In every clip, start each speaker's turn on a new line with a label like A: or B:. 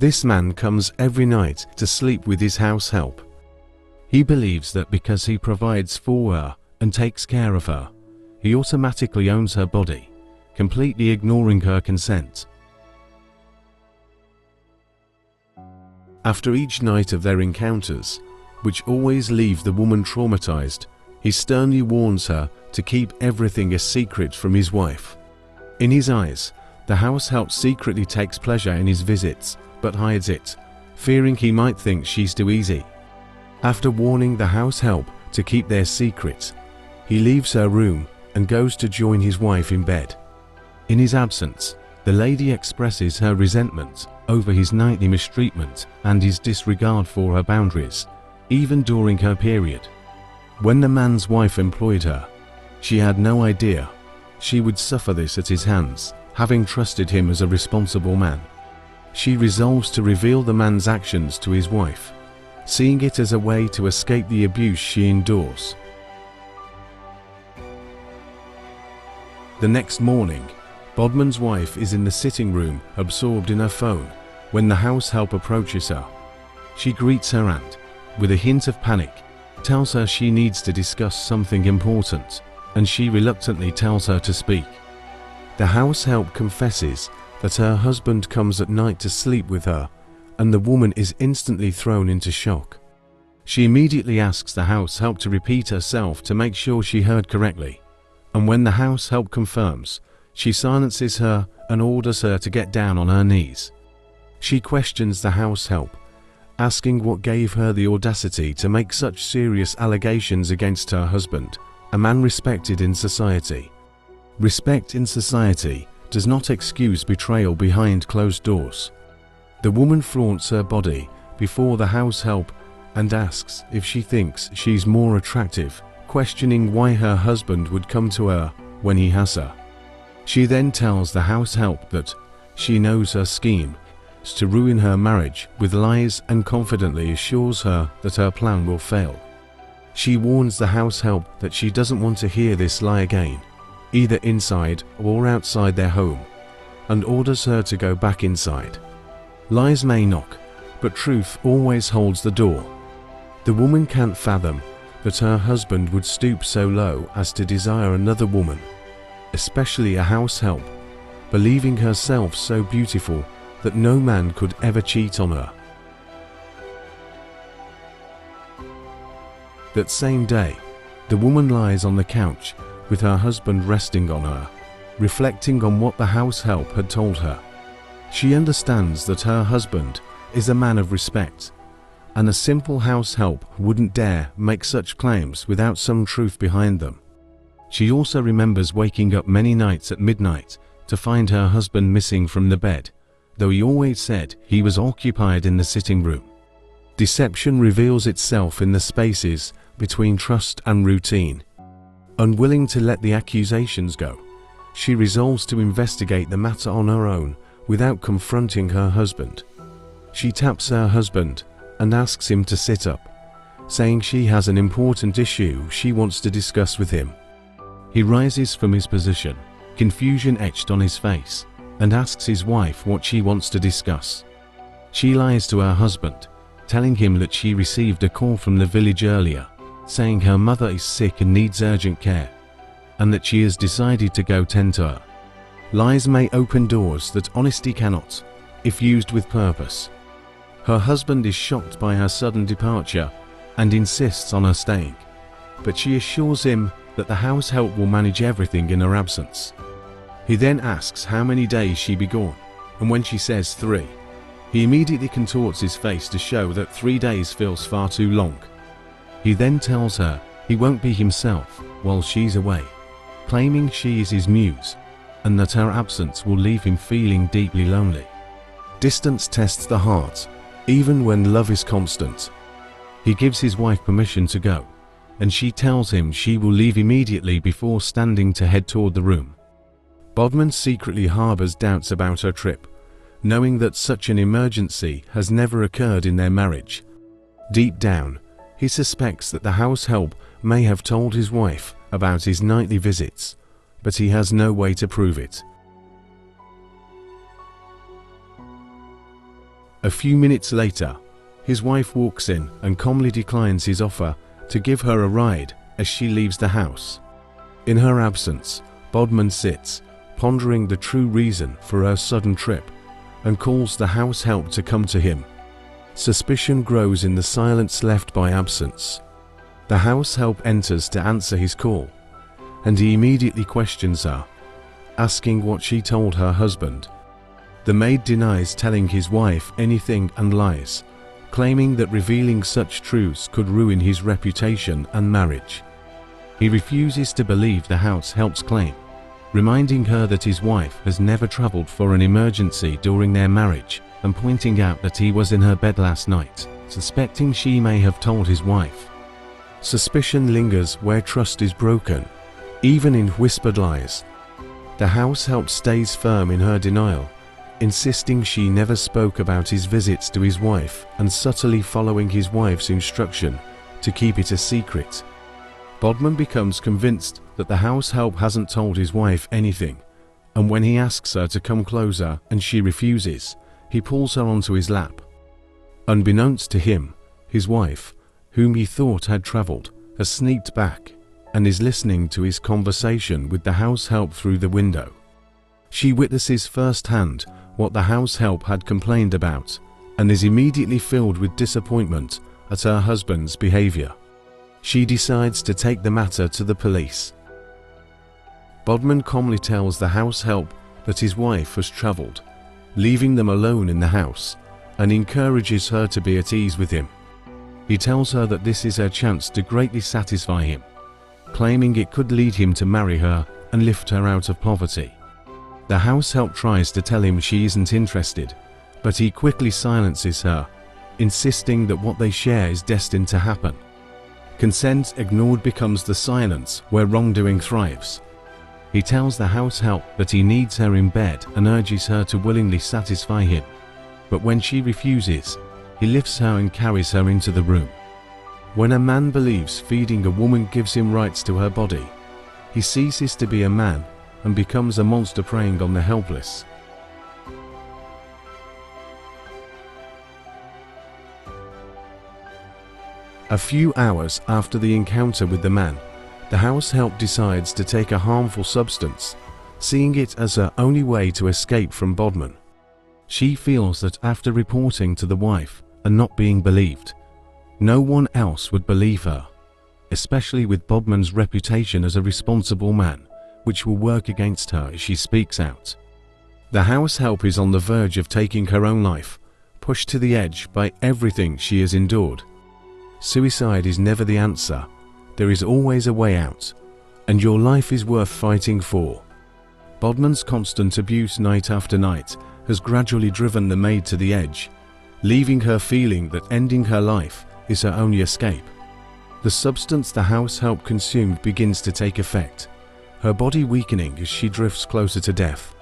A: This man comes every night to sleep with his house help. He believes that because he provides for her and takes care of her, he automatically owns her body, completely ignoring her consent. After each night of their encounters, which always leave the woman traumatized, he sternly warns her to keep everything a secret from his wife. In his eyes, the house help secretly takes pleasure in his visits, but hides it, fearing he might think she's too easy. After warning the house help to keep their secret, he leaves her room and goes to join his wife in bed. In his absence, the lady expresses her resentment over his nightly mistreatment and his disregard for her boundaries, even during her period. When the man's wife employed her, she had no idea she would suffer this at his hands, having trusted him as a responsible man. She resolves to reveal the man's actions to his wife, seeing it as a way to escape the abuse she endures. The next morning, Bhadman's wife is in the sitting room absorbed in her phone when the house help approaches her. She greets her and, with a hint of panic, tells her she needs to discuss something important, and she reluctantly tells her to speak. The house help confesses that her husband comes at night to sleep with her, and the woman is instantly thrown into shock. She immediately asks the house help to repeat herself to make sure she heard correctly, and when the house help confirms, she silences her and orders her to get down on her knees. She questions the house help, asking what gave her the audacity to make such serious allegations against her husband, a man respected in society. Respect in society does not excuse betrayal behind closed doors. The woman flaunts her body before the house help and asks if she thinks she's more attractive, questioning why her husband would come to her when he has her. She then tells the house help that she knows her scheme is to ruin her marriage with lies and confidently assures her that her plan will fail. She warns the house help that she doesn't want to hear this lie again, either inside or outside their home, and orders her to go back inside. Lies may knock, but truth always holds the door. The woman can't fathom that her husband would stoop so low as to desire another woman, especially a house help, believing herself so beautiful that no man could ever cheat on her. That same day, the woman lies on the couch with her husband resting on her, reflecting on what the house help had told her. She understands that her husband is a man of respect, and a simple house help wouldn't dare make such claims without some truth behind them. She also remembers waking up many nights at midnight to find her husband missing from the bed, though he always said he was occupied in the sitting room. Deception reveals itself in the spaces between trust and routine. Unwilling to let the accusations go, she resolves to investigate the matter on her own without confronting her husband. She taps her husband and asks him to sit up, saying she has an important issue she wants to discuss with him. He rises from his position, confusion etched on his face, and asks his wife what she wants to discuss. She lies to her husband, telling him that she received a call from the village earlier, saying her mother is sick and needs urgent care, and that she has decided to go tend to her. Lies may open doors that honesty cannot, if used with purpose. Her husband is shocked by her sudden departure and insists on her staying, but she assures him that the house help will manage everything in her absence. He then asks how many days she be gone, and when she says 3, he immediately contorts his face to show that 3 days feels far too long. He then tells her he won't be himself while she's away, claiming she is his muse, and that her absence will leave him feeling deeply lonely. Distance tests the heart, even when love is constant. He gives his wife permission to go, and she tells him she will leave immediately before standing to head toward the room. Bhadman secretly harbors doubts about her trip, knowing that such an emergency has never occurred in their marriage. Deep down, he suspects that the house help may have told his wife about his nightly visits, but he has no way to prove it. A few minutes later, his wife walks in and calmly declines his offer to give her a ride as she leaves the house. In her absence, Bhadman sits, pondering the true reason for her sudden trip, and calls the house help to come to him. Suspicion grows in the silence left by absence. The house help enters to answer his call, and he immediately questions her, asking what she told her husband. The maid denies telling his wife anything and lies, claiming that revealing such truths could ruin his reputation and marriage. He refuses to believe the house help's claim, reminding her that his wife has never traveled for an emergency during their marriage, and pointing out that he was in her bed last night, suspecting she may have told his wife. Suspicion lingers where trust is broken, even in whispered lies. The house help stays firm in her denial, insisting she never spoke about his visits to his wife and subtly following his wife's instruction to keep it a secret. Bhadman becomes convinced that the house help hasn't told his wife anything, and when he asks her to come closer and she refuses, he pulls her onto his lap. Unbeknownst to him, his wife, whom he thought had traveled, has sneaked back and is listening to his conversation with the house help through the window. She witnesses firsthand what the house help had complained about and is immediately filled with disappointment at her husband's behavior. She decides to take the matter to the police. Bhadman calmly tells the house help that his wife has traveled, leaving them alone in the house, and encourages her to be at ease with him. He tells her that this is her chance to greatly satisfy him, claiming it could lead him to marry her and lift her out of poverty. The house help tries to tell him she isn't interested, but he quickly silences her, insisting that what they share is destined to happen. Consent ignored becomes the silence where wrongdoing thrives. He tells the house help that he needs her in bed and urges her to willingly satisfy him, but when she refuses, he lifts her and carries her into the room. When a man believes feeding a woman gives him rights to her body, he ceases to be a man and becomes a monster preying on the helpless. A few hours after the encounter with the man, the house help decides to take a harmful substance, seeing it as her only way to escape from Bhadman. She feels that after reporting to the wife and not being believed, no one else would believe her, especially with Bhadman's reputation as a responsible man, which will work against her as she speaks out. The house help is on the verge of taking her own life, pushed to the edge by everything she has endured. Suicide is never the answer. There is always a way out, and your life is worth fighting for. Bhadman's constant abuse night after night has gradually driven the maid to the edge, leaving her feeling that ending her life is her only escape. The substance the house help consumed begins to take effect, her body weakening as she drifts closer to death.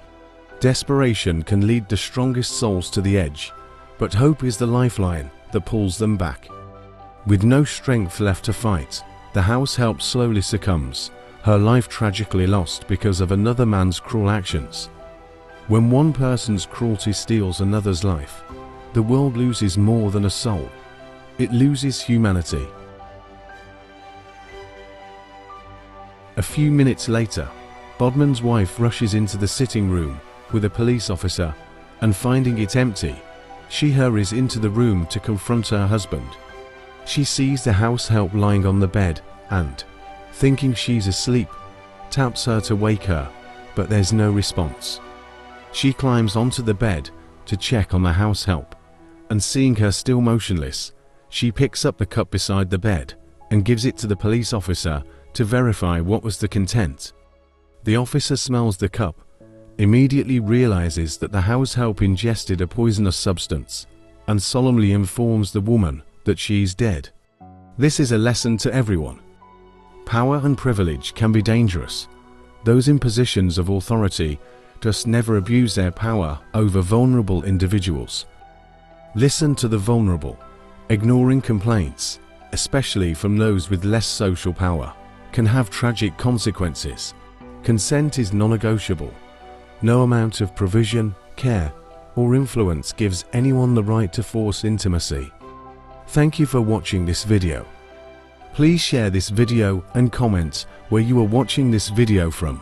A: Desperation can lead the strongest souls to the edge, but hope is the lifeline that pulls them back. With no strength left to fight, the house help slowly succumbs, her life tragically lost because of another man's cruel actions. When one person's cruelty steals another's life, the world loses more than a soul. It loses humanity. A few minutes later, Bhadman's wife rushes into the sitting room with a police officer, and finding it empty, she hurries into the room to confront her husband. She sees the house help lying on the bed and, thinking she's asleep, taps her to wake her, but there's no response. She climbs onto the bed to check on the house help, and seeing her still motionless, she picks up the cup beside the bed and gives it to the police officer to verify what was the content. The officer smells the cup, immediately realizes that the house help ingested a poisonous substance, and solemnly informs the woman that she is dead. This is a lesson to everyone. Power and privilege can be dangerous. Those in positions of authority just never abuse their power over vulnerable individuals. Listen to the vulnerable. Ignoring complaints, especially from those with less social power, can have tragic consequences. Consent is non-negotiable. No amount of provision, care, or influence gives anyone the right to force intimacy. Thank you for watching this video. Please share this video and comment where you are watching this video from.